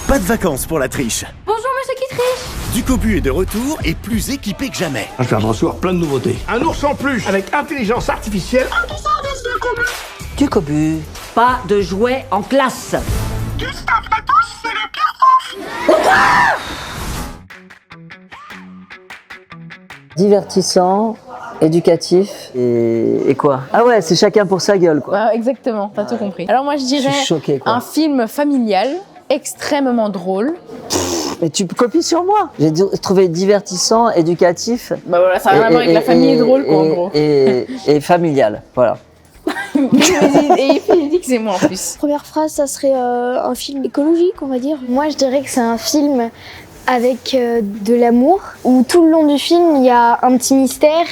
Pas de vacances pour la triche. Bonjour monsieur qui triche. Ducobu est de retour et plus équipé que jamais. Je viens de recevoir plein de nouveautés. Un ours en peluche avec intelligence artificielle. Ducobu. Pas de jouets en classe. Gustave Latouche, c'est le pire prof. Divertissant, éducatif et quoi? Ah ouais, c'est chacun pour sa gueule, quoi. Exactement, t'as tout compris. Alors moi je dirais choqué, quoi. un film familial, extrêmement drôle. Mais tu copies sur moi. J'ai trouvé divertissant, éducatif. Bah voilà, ça a rien à voir avec la famille est drôle, quoi, en gros. Et familial, voilà. Et il dit que c'est moi en plus. Première phrase, ça serait un film écologique, on va dire. Moi, je dirais que c'est un film avec de l'amour, où tout le long du film, il y a un petit mystère,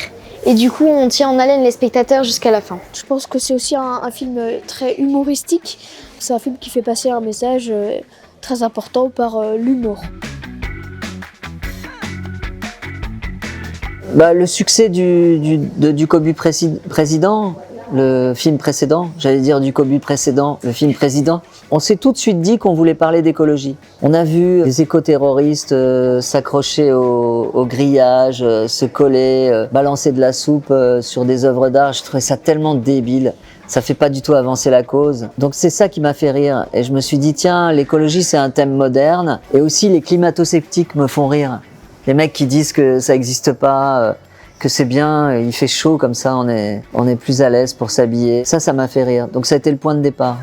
et du coup, on tient en haleine les spectateurs jusqu'à la fin. Je pense que c'est aussi un film très humoristique. C'est un film qui fait passer un message très important par l'humour. Bah, le succès du Ducobu président, le film précédent, j'allais dire Ducobu précédent, le film président, on s'est tout de suite dit qu'on voulait parler d'écologie. On a vu des éco-terroristes s'accrocher au grillage, se coller, balancer de la soupe sur des œuvres d'art. Je trouvais ça tellement débile. Ça fait pas du tout avancer la cause. Donc c'est ça qui m'a fait rire. Et je me suis dit, tiens, l'écologie c'est un thème moderne. Et aussi les climato-sceptiques me font rire. Les mecs qui disent que ça n'existe pas, que c'est bien, il fait chaud comme ça, on est plus à l'aise pour s'habiller. Ça m'a fait rire. Donc ça a été le point de départ.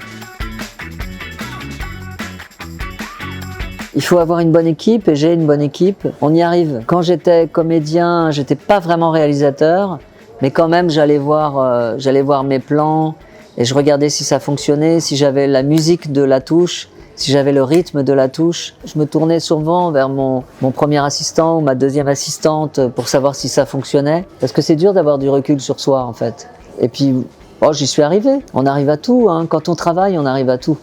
Il faut avoir une bonne équipe et j'ai une bonne équipe. On y arrive. Quand j'étais comédien, j'étais pas vraiment réalisateur, mais quand même j'allais voir mes plans et je regardais si ça fonctionnait, si j'avais la musique de la touche. Si j'avais le rythme de la touche, je me tournais souvent vers mon premier assistant ou ma deuxième assistante pour savoir si ça fonctionnait. Parce que c'est dur d'avoir du recul sur soi, en fait. Et puis, j'y suis arrivé. On arrive à tout, hein. Quand on travaille, on arrive à tout.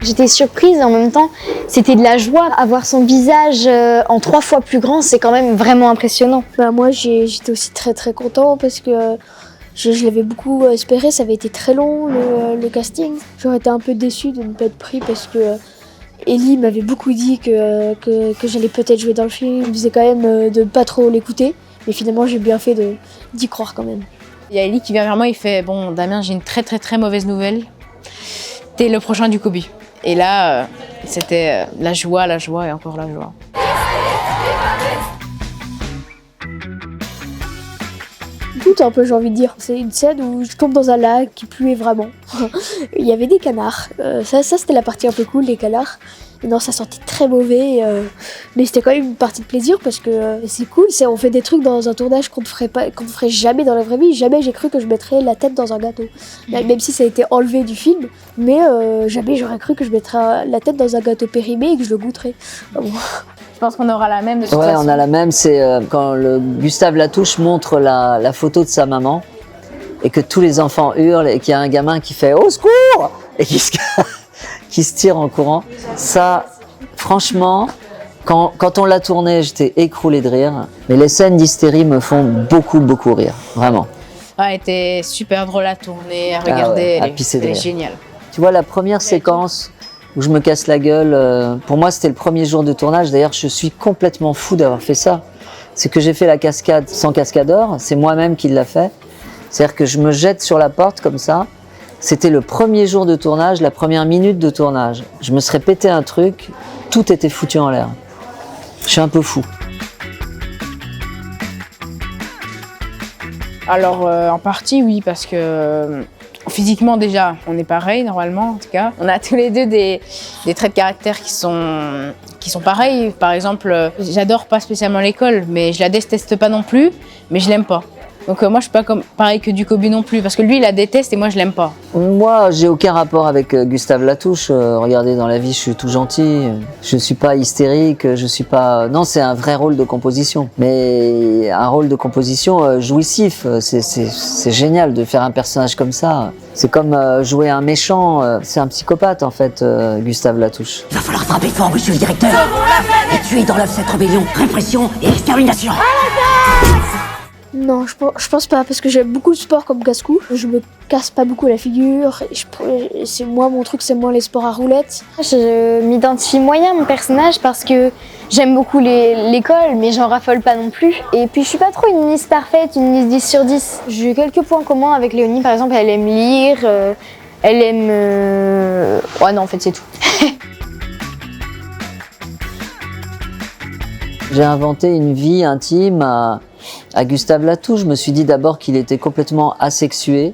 J'étais surprise et en même temps, c'était de la joie. Avoir son visage en 3 fois plus grand, c'est quand même vraiment impressionnant. Moi, j'étais aussi très très content parce que je l'avais beaucoup espéré, ça avait été très long le casting. J'aurais été un peu déçue de ne pas être pris parce que Ellie m'avait beaucoup dit que j'allais peut-être jouer dans le film. Il me disait quand même de ne pas trop l'écouter, mais finalement j'ai bien fait d'y croire quand même. Il y a Ellie qui vient vers moi, il fait « Bon Damien, j'ai une très très très mauvaise nouvelle. T'es le prochain Ducobu. » Et là, c'était la joie et encore la joie. Tout un peu, j'ai envie de dire. C'est une scène où je tombe dans un lac qui pluait vraiment. Il y avait des canards. Ça c'était la partie un peu cool, les canards. Et non, ça sentait très mauvais. Mais c'était quand même une partie de plaisir parce que c'est cool. On fait des trucs dans un tournage qu'on ne ferait jamais dans la vraie vie. Jamais j'ai cru que je mettrais la tête dans un gâteau. Même si ça a été enlevé du film. Mais jamais j'aurais cru que je mettrais la tête dans un gâteau périmé et que je le goûterais. Bon. Je pense qu'on aura la même de toute façon. On a la même, c'est quand Gustave Latouche montre la photo de sa maman et que tous les enfants hurlent et qu'il y a un gamin qui fait « Au secours !» et qui se tire en courant. Ça, franchement, quand on l'a tourné, j'étais écroulé de rire. Mais les scènes d'hystérie me font beaucoup, beaucoup rire, vraiment. Elle était super drôle à tourner, à regarder, elle est géniale. Tu vois, la première séquence où je me casse la gueule, pour moi c'était le premier jour de tournage. D'ailleurs, je suis complètement fou d'avoir fait ça. C'est que j'ai fait la cascade sans cascadeur, c'est moi-même qui l'a fait. C'est-à-dire que je me jette sur la porte comme ça. C'était le premier jour de tournage, la première minute de tournage. Je me serais pété un truc, tout était foutu en l'air. Je suis un peu fou. Alors, en partie, oui, parce que physiquement, déjà, on est pareil, normalement, en tout cas. On a tous les deux des traits de caractère qui sont pareils. Par exemple, j'adore pas spécialement l'école, mais je la déteste pas non plus, mais je l'aime pas. Donc moi, je suis pas pareil que Ducobu non plus, parce que lui, il la déteste et moi, je l'aime pas. Moi, j'ai aucun rapport avec Gustave Latouche. Regardez, dans la vie, je suis tout gentil. Je suis pas hystérique, je suis pas... Non, c'est un vrai rôle de composition. Mais un rôle de composition jouissif. C'est génial de faire un personnage comme ça. C'est comme jouer un méchant. C'est un psychopathe, en fait, Gustave Latouche. Il va falloir frapper fort, monsieur le directeur. Et tuer dans l'œuf cette rébellion. Répression et extermination. Non, je pense pas, parce que j'aime beaucoup le sport comme casse-cou. Je me casse pas beaucoup la figure. C'est moi, mon truc, c'est moins les sports à roulettes. Je m'identifie moyen à mon personnage parce que j'aime beaucoup l'école, mais j'en raffole pas non plus. Et puis je suis pas trop une Miss parfaite, une Miss 10 sur 10. J'ai quelques points communs avec Léonie, par exemple, elle aime lire, elle aime... Ouais non, en fait c'est tout. J'ai inventé une vie intime à Gustave Latou. Je me suis dit d'abord qu'il était complètement asexué,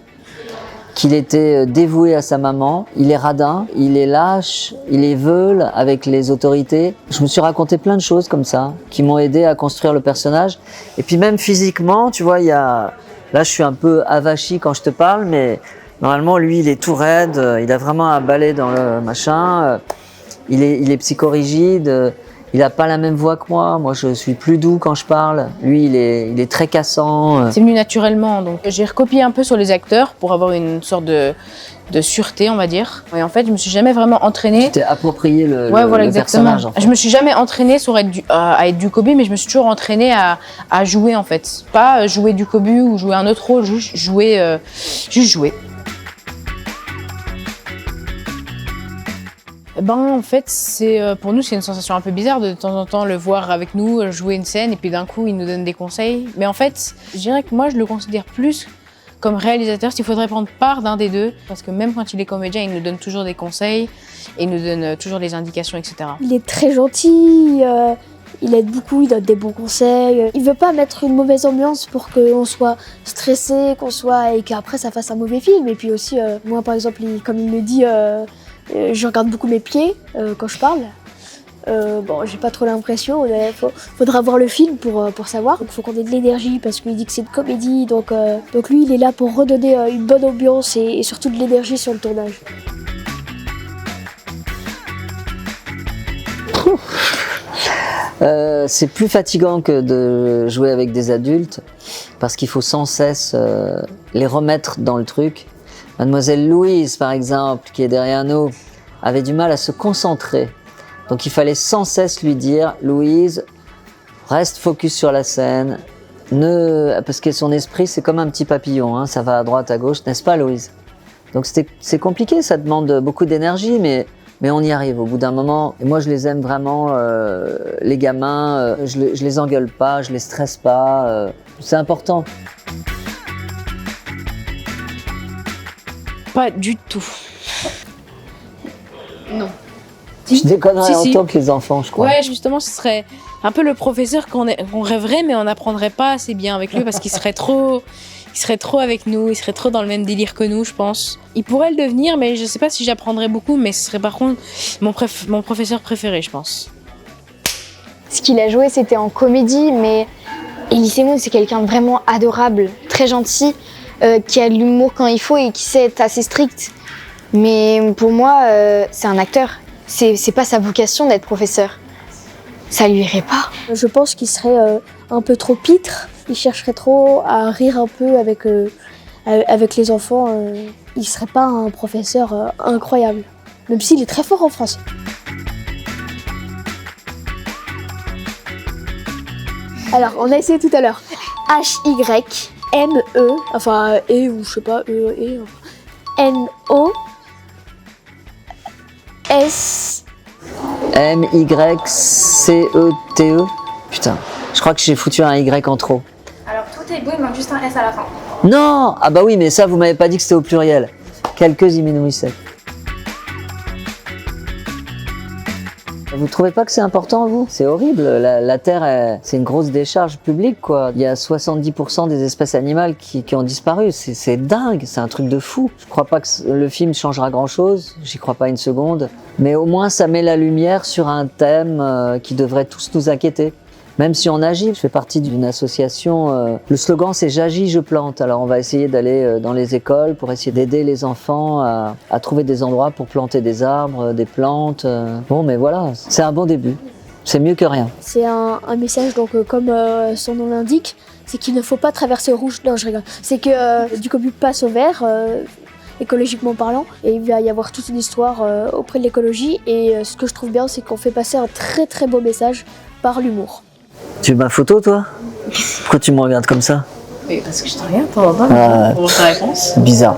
qu'il était dévoué à sa maman. Il est radin, il est lâche, il est veule avec les autorités. Je me suis raconté plein de choses comme ça, qui m'ont aidé à construire le personnage. Et puis même physiquement, tu vois, là je suis un peu avachi quand je te parle, mais normalement lui il est tout raide, il a vraiment un balai dans le machin, il est psychorigide. Il n'a pas la même voix que moi. Moi, je suis plus doux quand je parle. Lui, il est très cassant. C'est venu naturellement. Donc, j'ai recopié un peu sur les acteurs pour avoir une sorte de sûreté, on va dire. Et en fait, je me suis jamais vraiment entraînée. Tu t'es approprié le exactement. personnage. En fait. Je me suis jamais entraînée à être du Kobe, mais je me suis toujours entraînée à jouer, en fait. Pas jouer du Kobe ou jouer un autre rôle, juste jouer. En fait, pour nous, c'est une sensation un peu bizarre de temps en temps le voir avec nous, jouer une scène, et puis d'un coup, il nous donne des conseils. Mais en fait, je dirais que moi, je le considère plus comme réalisateur, s'il faudrait prendre part d'un des deux. Parce que même quand il est comédien, il nous donne toujours des conseils, et il nous donne toujours des indications, etc. Il est très gentil, il aide beaucoup, il donne des bons conseils. Il veut pas mettre une mauvaise ambiance pour qu'on soit stressé, et qu'après ça fasse un mauvais film. Et puis aussi, moi par exemple, comme il me dit, je regarde beaucoup mes pieds quand je parle. J'ai pas trop l'impression. Faudra voir le film pour savoir. Il faut qu'on ait de l'énergie parce qu'il dit que c'est une comédie. Donc lui, il est là pour redonner une bonne ambiance et surtout de l'énergie sur le tournage. C'est plus fatigant que de jouer avec des adultes parce qu'il faut sans cesse les remettre dans le truc. Mademoiselle Louise, par exemple, qui est derrière nous, avait du mal à se concentrer. Donc il fallait sans cesse lui dire « Louise, reste focus sur la scène. » Parce que son esprit, c'est comme un petit papillon, hein, ça va à droite, à gauche, n'est-ce pas Louise? Donc c'est compliqué, ça demande beaucoup d'énergie, mais on y arrive au bout d'un moment. Et moi, je les aime vraiment, les gamins, je les engueule pas, je les stresse pas, c'est important. Pas du tout. Non. Je déconnerais Si. autant que les enfants, je crois. Ouais, justement, ce serait un peu le professeur qu'on rêverait, mais on n'apprendrait pas assez bien avec lui parce qu'il serait trop avec nous, il serait trop dans le même délire que nous, je pense. Il pourrait le devenir, mais je sais pas si j'apprendrais beaucoup, mais ce serait par contre mon professeur préféré, je pense. Ce qu'il a joué, c'était en comédie, mais Elie Semoun, c'est quelqu'un de vraiment adorable, très gentil, qui a de l'humour quand il faut et qui sait être assez strict. Mais pour moi, c'est un acteur. C'est pas sa vocation d'être professeur. Ça lui irait pas. Je pense qu'il serait un peu trop pitre. Il chercherait trop à rire un peu avec les enfants. Il serait pas un professeur incroyable, même s'il est très fort en français. Alors, on a essayé tout à l'heure. H-Y-M-E, enfin, ou je sais pas, N-O-S... M-Y-C-E-T-E. Putain, je crois que j'ai foutu un Y en trop. Alors tout est beau, il manque juste un S à la fin. Non! Ah bah oui, mais ça, vous m'avez pas dit que c'était au pluriel. Quelques Iminouissek. Vous trouvez pas que c'est important, vous? C'est horrible. La Terre, c'est une grosse décharge publique, quoi. Il y a 70% des espèces animales qui ont disparu. C'est dingue, c'est un truc de fou. Je crois pas que le film changera grand-chose. J'y crois pas une seconde. Mais au moins, ça met la lumière sur un thème qui devrait tous nous inquiéter. Même si on agit, je fais partie d'une association. Le slogan, c'est « J'agis, je plante ». Alors, on va essayer d'aller dans les écoles pour essayer d'aider les enfants à trouver des endroits pour planter des arbres, des plantes. Bon, mais voilà, c'est un bon début. C'est mieux que rien. C'est un message, donc comme son nom l'indique, c'est qu'il ne faut pas traverser au rouge. Non, je rigole. C'est que du Cobu passe au vert, écologiquement parlant, et il va y avoir toute une histoire auprès de l'écologie. Et ce que je trouve bien, c'est qu'on fait passer un très très beau message par l'humour. Tu veux ma photo, toi? Pourquoi tu me regardes comme ça? Oui, parce que je te regarde de temps en temps Ah. pour ta réponse. C'est bizarre.